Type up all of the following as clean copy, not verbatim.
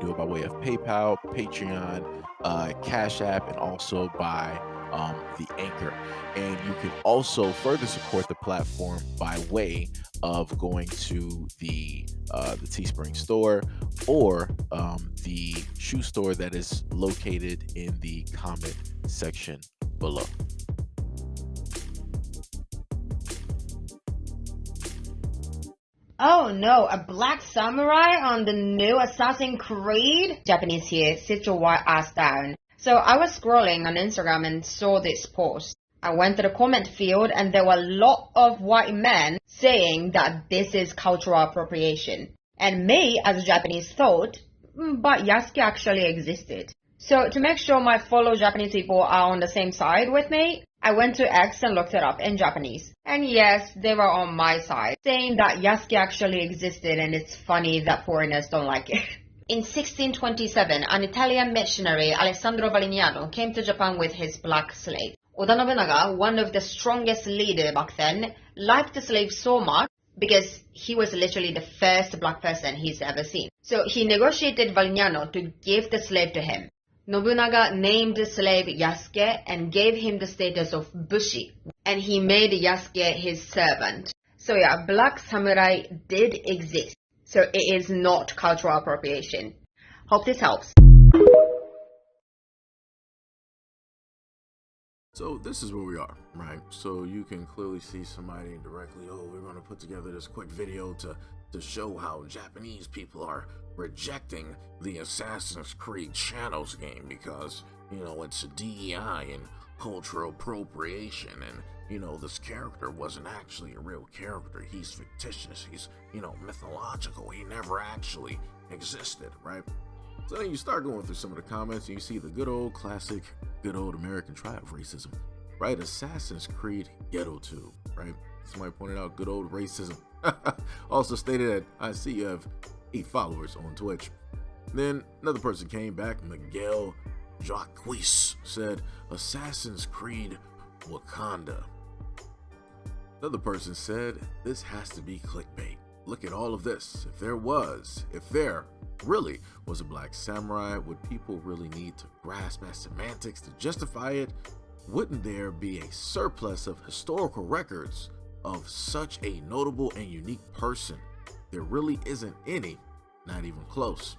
do it by way of PayPal, Patreon, Cash App, and also by the Anchor. And you can also further support the platform by way of going to the Teespring store or the shoe store that is located in the comment section below. Oh no, a black samurai on the new Assassin's Creed? Japanese here, sit your white ass down. So I was scrolling on Instagram and saw this post. I went to the comment field and there were a lot of white men saying that this is cultural appropriation. And me, as a Japanese, thought, but Yasuke actually existed. So to make sure my fellow Japanese people are on the same side with me, I went to X and looked it up in Japanese. And yes, they were on my side, saying that Yasuke actually existed and it's funny that foreigners don't like it. In 1627, an Italian missionary, Alessandro Valignano, came to Japan with his black slave. Oda Nobunaga, one of the strongest leaders back then, liked the slave so much because he was literally the first black person he's ever seen. So he negotiated Valignano to give the slave to him. Nobunaga named the slave Yasuke and gave him the status of bushi, and he made Yasuke his servant. So yeah, black samurai did exist. So it is not cultural appropriation. Hope this helps. So this is where we are, right? So you can clearly see somebody directly, we're going to put together this quick video to show how Japanese people are rejecting the Assassin's Creed Shadows game because, it's a DEI and cultural appropriation, and, this character wasn't actually a real character. He's fictitious. He's, mythological. He never actually existed, right? So then you start going through some of the comments and you see the good old classic, good old American try of racism, right? Assassin's Creed Ghetto 2, right? Somebody pointed out good old racism. Also stated that I see you have 8 followers on Twitch. Then another person came back, Miguel Jacques, said Assassin's Creed Wakanda. Another person said this has to be clickbait. Look at all of this. If there really was a black samurai, would people really need to grasp at semantics to justify it? Wouldn't there be a surplus of historical records of such a notable and unique person? There really isn't any, not even close.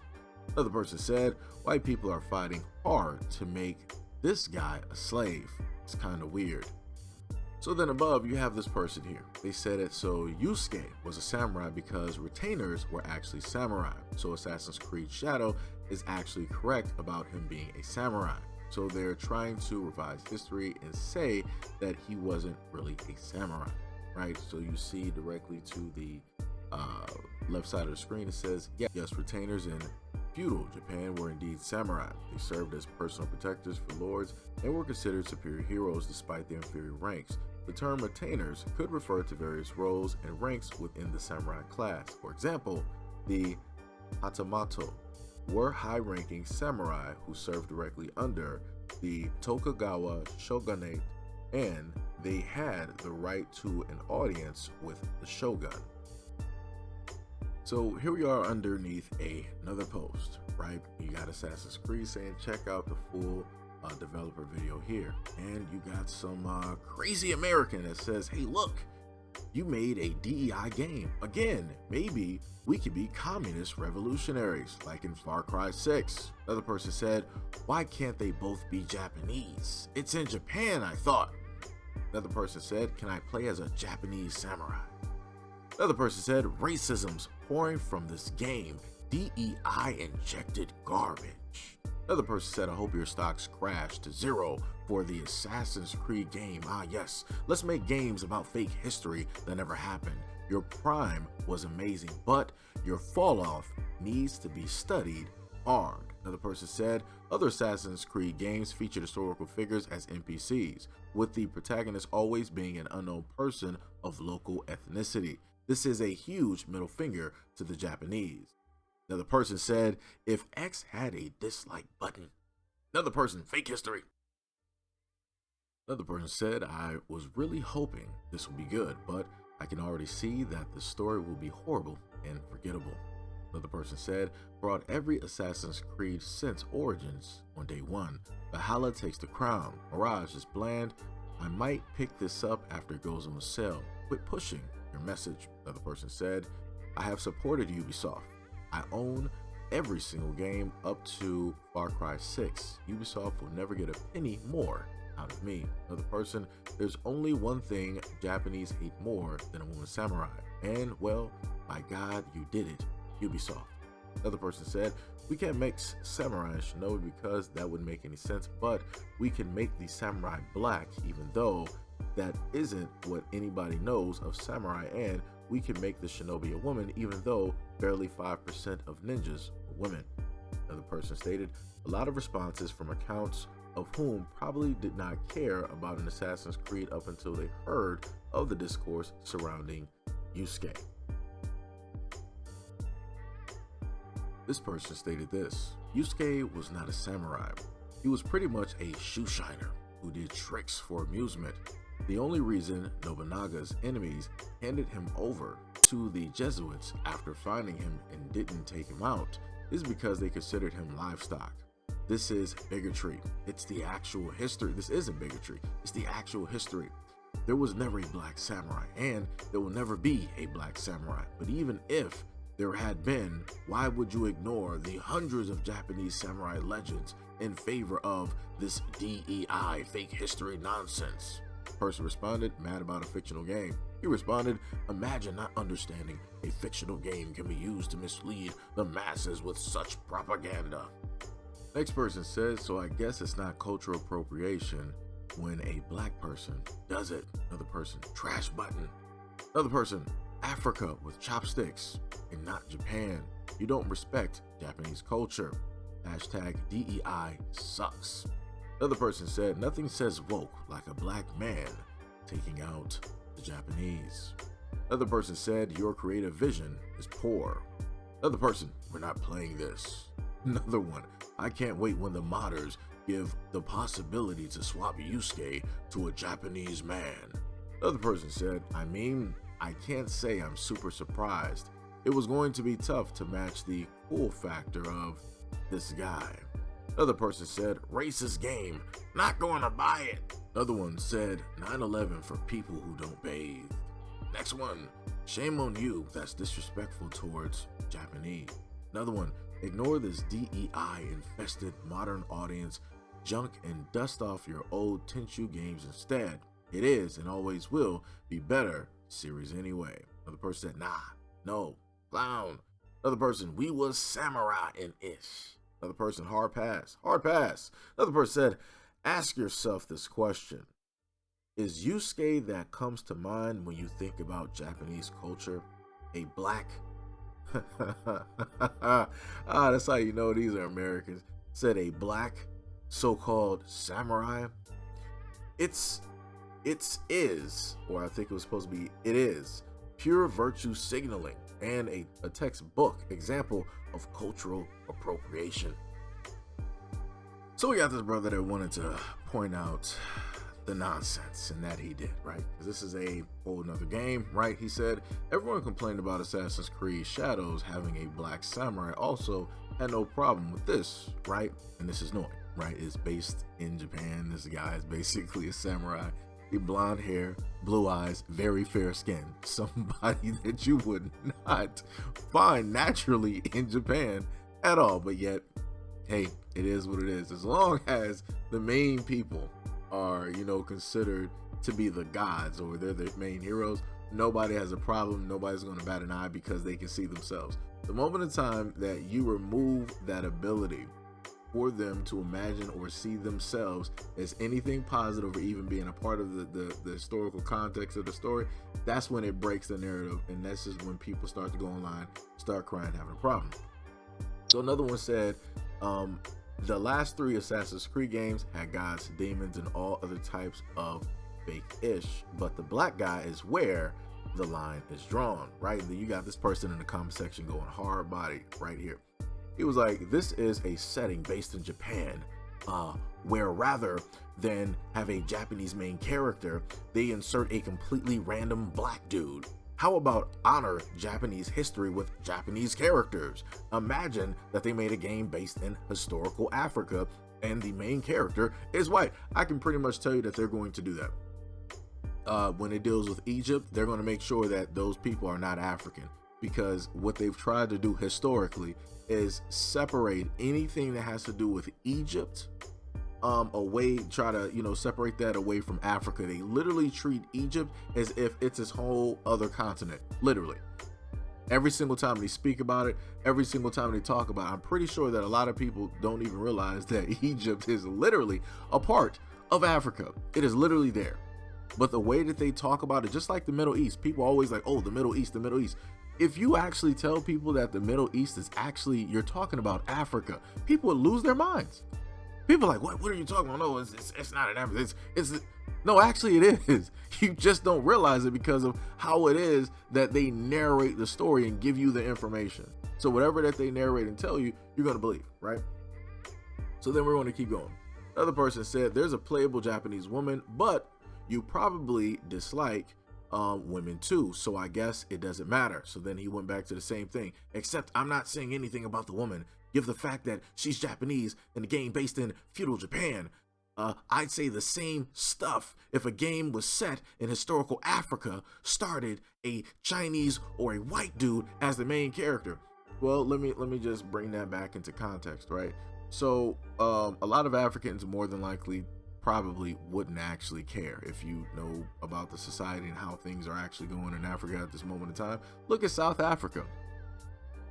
Another person said, white people are fighting hard to make this guy a slave. It's kind of weird. So then above you have this person here. They said it so Yusuke was a samurai because retainers were actually samurai. So Assassin's Creed Shadow is actually correct about him being a samurai. So they're trying to revise history and say that he wasn't really a samurai, right? So you see directly to the left side of the screen, it says, yes, retainers in feudal Japan were indeed samurai. They served as personal protectors for lords and were considered superior heroes despite their inferior ranks. The term retainers could refer to various roles and ranks within the samurai class. For example, the Hatamato were high-ranking samurai who served directly under the Tokugawa shogunate, and they had the right to an audience with the shogun. So here we are underneath another post, right? You got Assassin's Creed saying check out the full developer video here, and you got some crazy American that says, hey look, you made a DEI game. Again, maybe we could be communist revolutionaries like in Far Cry 6. Another person said, why can't they both be Japanese? It's in Japan, I thought. Another person said, can I play as a Japanese samurai? Another person said, racism's pouring from this game. DEI injected garbage. Another person said, I hope your stocks crash to zero for the Assassin's Creed game. Ah yes, let's make games about fake history that never happened. Your prime was amazing, but your fall off needs to be studied hard. Another person said, other Assassin's Creed games featured historical figures as NPCs, with the protagonist always being an unknown person of local ethnicity. This is a huge middle finger to the Japanese. Another person said, if X had a dislike button. Another person, fake history. Another person said, I was really hoping this would be good, but I can already see that the story will be horrible and forgettable. Another person said, brought every Assassin's Creed since Origins on day one. Valhalla takes the crown. Mirage is bland. I might pick this up after it goes on sale. Quit pushing your message. Another person said, I have supported Ubisoft. I own every single game up to Far Cry 6. Ubisoft will never get a penny more out of me. Another person, there's only one thing Japanese hate more than a woman samurai. And, well, my God, you did it, Ubisoft. Another person said, we can't make samurai and shinobi because that wouldn't make any sense, but we can make the samurai black, even though that isn't what anybody knows of samurai, and we can make the shinobi a woman, even though barely 5% of ninjas are women. Another person stated, a lot of responses from accounts of whom probably did not care about an Assassin's Creed up until they heard of the discourse surrounding Yusuke. This person stated this, Yusuke was not a samurai. He was pretty much a shoe shiner who did tricks for amusement. The only reason Nobunaga's enemies handed him over to the Jesuits after finding him and didn't take him out is because they considered him livestock. This is bigotry. It's the actual history. This isn't bigotry. It's the actual history. There was never a black samurai, and there will never be a black samurai. But even if there had been, why would you ignore the hundreds of Japanese samurai legends in favor of this DEI fake history nonsense? The person responded, mad about a fictional game. He responded, imagine not understanding a fictional game can be used to mislead the masses with such propaganda. Next person says, so I guess it's not cultural appropriation when a black person does it. Another person, trash button. Another person, Africa with chopsticks and not Japan. You don't respect Japanese culture. Hashtag DEI sucks. Another person said, nothing says woke like a black man taking out the Japanese. Another person said, your creative vision is poor. Another person, we're not playing this. Another one, I can't wait when the modders give the possibility to swap Yusuke to a Japanese man. Another person said, I mean, I can't say I'm super surprised. It was going to be tough to match the cool factor of this guy. Another person said, racist game, not going to buy it. Another one said, 9/11 for people who don't bathe. Next one, shame on you, that's disrespectful towards Japanese. Another one, ignore this DEI infested modern audience junk and dust off your old Tenchu games instead. It is and always will be better series anyway. Another person said, nah, no, clown. Another person, we was samurai in ish. Another person, hard pass, hard pass. Another person said, ask yourself this question. Is Yusuke that comes to mind when you think about Japanese culture a black? That's how you know these are Americans. Said a black so-called samurai. It is, or I think it was supposed to be, it is pure virtue signaling and a textbook example of cultural appropriation. So we got this brother that wanted to point out the nonsense and that he did, right? This is a whole nother game, right? He said, everyone complained about Assassin's Creed Shadows having a black samurai, also had no problem with this, right? And this is annoying, right? It's based in Japan. This guy is basically a samurai. He blonde hair, blue eyes, very fair skin. Somebody that you would not find naturally in Japan at all. But yet, hey, it is what it is. As long as the main people are, considered to be the gods or they're the main heroes, nobody has a problem. Nobody's going to bat an eye because they can see themselves. The moment in time that you remove that ability for them to imagine or see themselves as anything positive or even being a part of the historical context of the story, that's when it breaks the narrative, and that's just when people start to go online, start crying, having a problem. So another one said, the last 3 Assassin's Creed games had gods, demons, and all other types of fake-ish, but the black guy is where the line is drawn, right? And then you got this person in the comment section going hard body right here. He was like, this is a setting based in Japan, where rather than have a Japanese main character, they insert a completely random black dude. How about honor Japanese history with Japanese characters? Imagine that they made a game based in historical Africa and the main character is white. I can pretty much tell you that they're going to do that. When it deals with Egypt, they're going to make sure that those people are not African, because what they've tried to do historically is separate anything that has to do with Egypt away, try to, separate that away from Africa. They literally treat Egypt as if it's its whole other continent, literally. Every single time they speak about it, every single time they talk about it, I'm pretty sure that a lot of people don't even realize that Egypt is literally a part of Africa. It is literally there. But the way that they talk about it, just like the Middle East, people are always like, oh, the Middle East, the Middle East. If you actually tell people that the Middle East is actually, you're talking about Africa, people would lose their minds. People are like, what are you talking about? No, it's not in Africa. No, actually it is. You just don't realize it because of how it is that they narrate the story and give you the information. So whatever that they narrate and tell you, you're going to believe, right? So then we're going to keep going. Another person said, there's a playable Japanese woman, but you probably dislike women too, so I guess it doesn't matter. So then he went back to the same thing, except I'm not saying anything about the woman. Give the fact that she's Japanese in a game based in feudal Japan. I'd say the same stuff if a game was set in historical Africa, started a Chinese or a white dude as the main character. Well, let me just bring that back into context, right? So a lot of Africans more than likely probably wouldn't actually care. If you know about the society and how things are actually going in Africa at this moment in time, look at South Africa.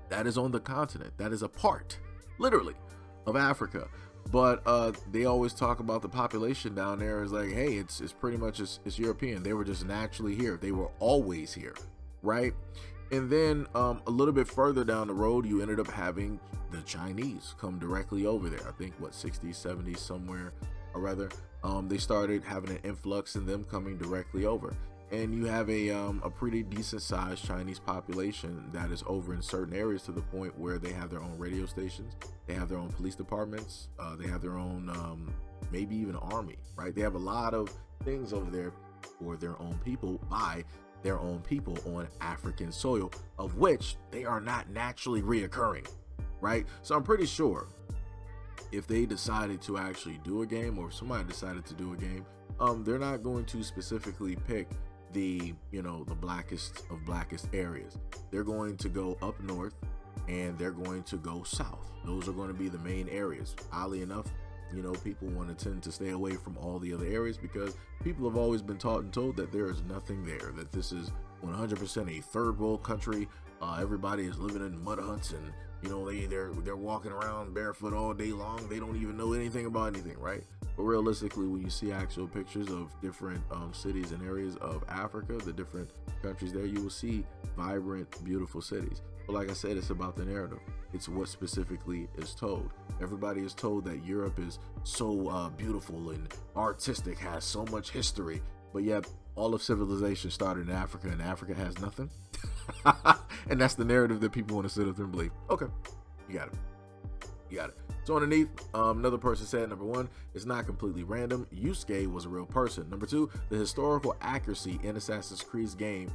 That is on the continent. That is a part, literally, of Africa. But they always talk about the population down there as like, hey, it's pretty much it's European. They were just naturally here. They were always here, right? And then a little bit further down the road, you ended up having the Chinese come directly over there. I think, 60s, 70s, somewhere, or rather, they started having an influx in them coming directly over. And you have a pretty decent sized Chinese population that is over in certain areas, to the point where they have their own radio stations, they have their own police departments, they have their own maybe even army, right? They have a lot of things over there for their own people, by their own people on African soil, of which they are not naturally reoccurring, right? So I'm pretty sure if they decided to actually do a game, or if somebody decided to do a game, they're not going to specifically pick the blackest of blackest areas. They're going to go up north and they're going to go south. Those are going to be the main areas. Oddly enough, people want to tend to stay away from all the other areas, because people have always been taught and told that there is nothing there, that this is 100% a third world country. Everybody is living in mud huts, and they're walking around barefoot all day long. They don't even know anything about anything, right? But realistically, when you see actual pictures of different cities and areas of Africa, the different countries there, you will see vibrant, beautiful cities. But like I said, it's about the narrative. It's what specifically is told. Everybody is told that Europe is so beautiful and artistic, has so much history, but yet all of civilization started in Africa, and Africa has nothing. And that's the narrative that people want to sit up there and believe. Okay, you got it. So underneath, another person said, number one, it's not completely random. Yusuke was a real person. Number two, the historical accuracy in Assassin's Creed game,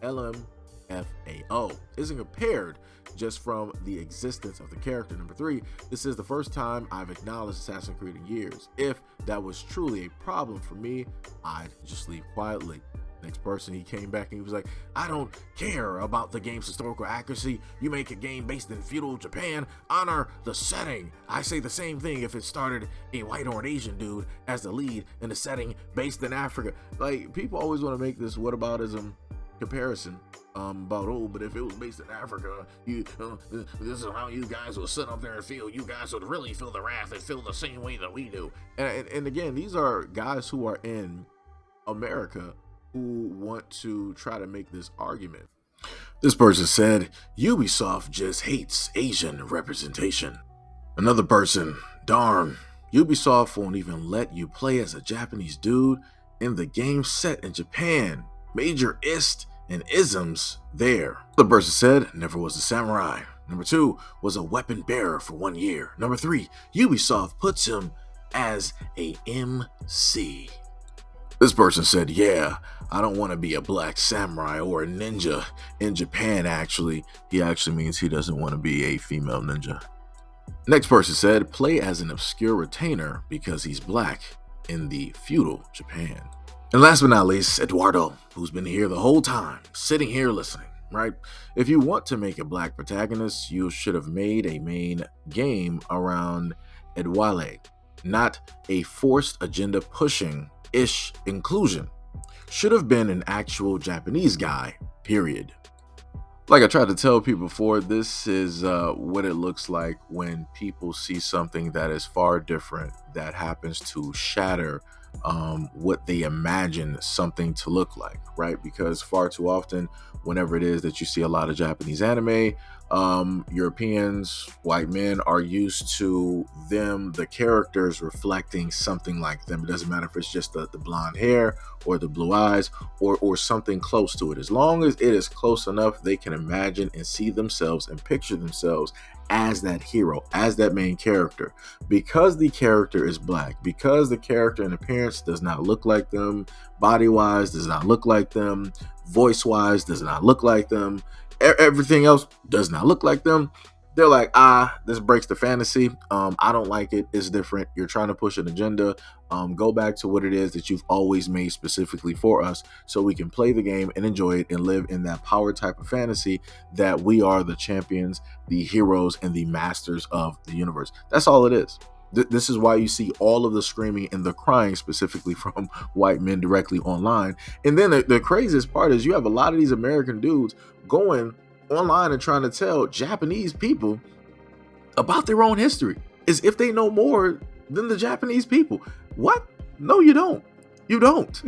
LMFAO, isn't compared just from the existence of the character. Number three, this is the first time I've acknowledged Assassin's Creed in years. If that was truly a problem for me, I'd just leave quietly. Next person, he came back and he was like, I don't care about the game's historical accuracy. You make a game based in feudal Japan, honor the setting. I say the same thing if it started a white or an Asian dude as the lead in a setting based in Africa. Like, people always want to make this whataboutism comparison about, but if it was based in Africa, this is how you guys will sit up there and feel. You guys would really feel the wrath and feel the same way that we do. And again, these are guys who are in America who want to try to make this argument. This person said, Ubisoft just hates Asian representation. Another person, darn, Ubisoft won't even let you play as a Japanese dude in the game set in Japan. Major ist and isms there. The person said, never was a samurai. Number two, was a weapon bearer for 1 year. Number three, Ubisoft puts him as a MC. This person said, yeah, I don't want to be a black samurai or a ninja. In Japan, he actually means he doesn't want to be a female ninja. Next person said, play as an obscure retainer because he's black in the feudal Japan. And last but not least, Eduardo, who's been here the whole time, sitting here listening, right? If you want to make a black protagonist, you should have made a main game around Edwale, not a forced agenda pushing-ish inclusion. Should have been an actual Japanese guy, period. Like I tried to tell people before, this is what it looks like when people see something that is far different, that happens to shatter what they imagine something to look like, right? Because far too often, whenever it is that you see a lot of Japanese anime, Europeans, white men are used to the characters reflecting something like them. It doesn't matter if it's just the blonde hair or the blue eyes or something close to it. As long as it is close enough, they can imagine and see themselves and picture themselves as that hero, as that main character. Because the character is black, because the character in appearance does not look like them, body-wise does not look like them, voice-wise does not look like them, everything else does not look like them, they're like, this breaks the fantasy. I don't like it. It's different. You're trying to push an agenda. Go back to what it is that you've always made specifically for us so we can play the game and enjoy it and live in that power type of fantasy that we are the champions, the heroes, and the masters of the universe. That's all it is. This is why you see all of the screaming and the crying specifically from white men directly online. And then the craziest part is you have a lot of these American dudes going online and trying to tell Japanese people about their own history as if they know more than the Japanese people. What? No, you don't. You don't.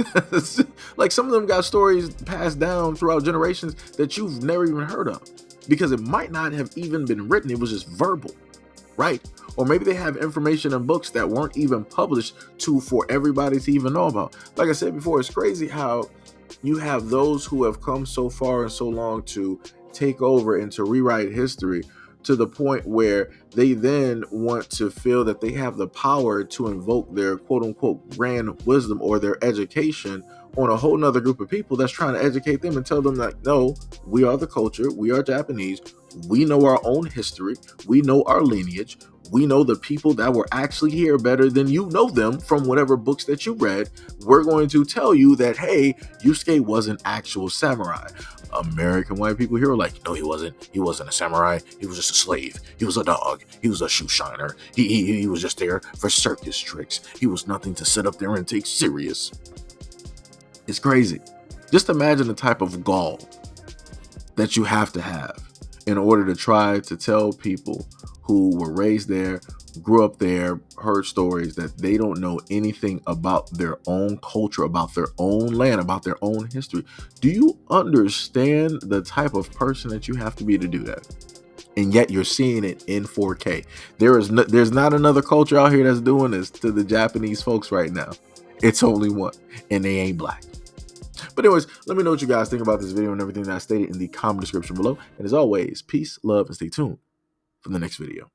Like, some of them got stories passed down throughout generations that you've never even heard of because it might not have even been written. It was just verbal, right? Or maybe they have information in books that weren't even published for everybody to even know about. Like I said before, it's crazy how you have those who have come so far and so long to take over and to rewrite history to the point where they then want to feel that they have the power to invoke their quote unquote grand wisdom or their education on a whole nother group of people that's trying to educate them and tell them that, no, we are the culture, we are Japanese, we know our own history, we know our lineage, we know the people that were actually here better than you know them from whatever books that you read. We're going to tell you that, hey, Yusuke was an actual samurai. American white people here are like, no, he wasn't. He wasn't a samurai. He was just a slave. He was a dog. He was a shoe shiner. He was just there for circus tricks. He was nothing to sit up there and take serious. It's crazy. Just imagine the type of gall that you have to have in order to try to tell people who were raised there, grew up there, heard stories that they don't know anything about their own culture, about their own land, about their own history. Do you understand the type of person that you have to be to do that? And yet you're seeing it in 4K. There's not another culture out here that's doing this to the Japanese folks right now. It's only one, and they ain't black. But anyways, let me know what you guys think about this video and everything that I stated in the comment description below. And as always, peace, love, and stay tuned for the next video.